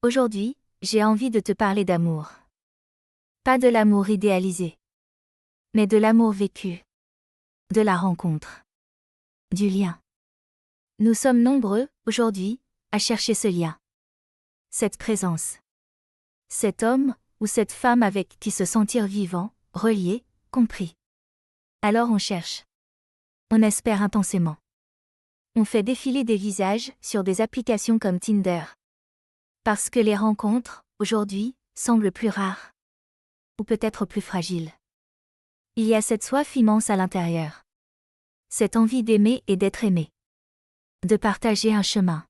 Aujourd'hui, j'ai envie de te parler d'amour. Pas de l'amour idéalisé, mais de l'amour vécu. De la rencontre. Du lien. Nous sommes nombreux, aujourd'hui, à chercher ce lien. Cette présence. Cet homme, ou cette femme avec qui se sentir vivant, relié, compris. Alors on cherche. On espère intensément. On fait défiler des visages sur des applications comme Tinder. Parce que les rencontres, aujourd'hui, semblent plus rares. Ou peut-être plus fragiles. Il y a cette soif immense à l'intérieur. Cette envie d'aimer et d'être aimé. De partager un chemin.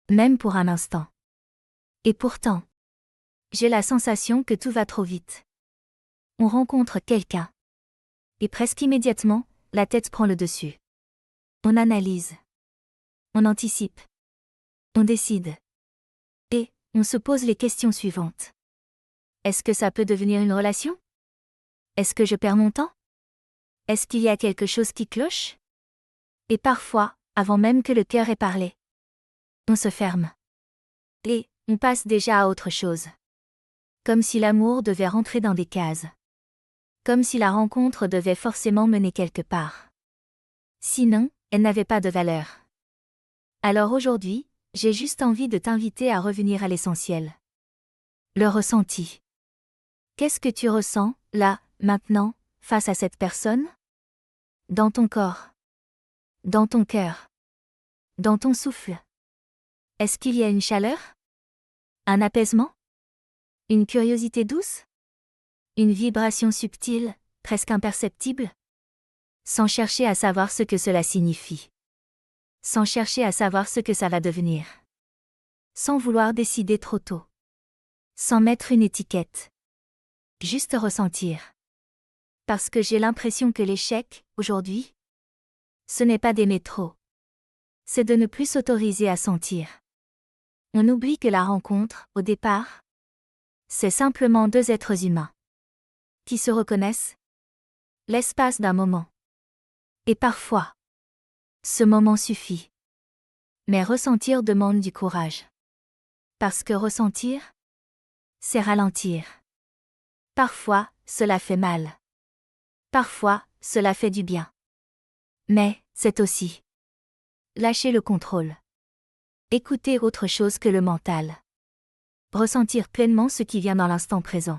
Même pour un instant. Et pourtant, j'ai la sensation que tout va trop vite. On rencontre quelqu'un. Et presque immédiatement, la tête prend le dessus. On analyse. On anticipe. On décide. Et, on se pose les questions suivantes. Est-ce que ça peut devenir une relation? Est-ce que je perds mon temps? Est-ce qu'il y a quelque chose qui cloche? Et parfois, avant même que le cœur ait parlé, on se ferme. Et, on passe déjà à autre chose. Comme si l'amour devait rentrer dans des cases. Comme si la rencontre devait forcément mener quelque part. Sinon, elle n'avait pas de valeur. Alors aujourd'hui, j'ai juste envie de t'inviter à revenir à l'essentiel. Le ressenti. Qu'est-ce que tu ressens, là, maintenant, face à cette personne? Dans ton corps. Dans ton cœur. Dans ton souffle. Est-ce qu'il y a une chaleur? Un apaisement? Une curiosité douce? Une vibration subtile, presque imperceptible? Sans chercher à savoir ce que cela signifie. Sans chercher à savoir ce que ça va devenir. Sans vouloir décider trop tôt. Sans mettre une étiquette. Juste ressentir. Parce que j'ai l'impression que l'échec, aujourd'hui, ce n'est pas d'aimer trop. C'est de ne plus s'autoriser à sentir. On oublie que la rencontre, au départ, c'est simplement deux êtres humains. Qui se reconnaissent? L'espace d'un moment. Et parfois, ce moment suffit. Mais ressentir demande du courage. Parce que ressentir, c'est ralentir. Parfois, cela fait mal. Parfois, cela fait du bien. Mais, c'est aussi lâcher le contrôle. Écouter autre chose que le mental. Ressentir pleinement ce qui vient dans l'instant présent.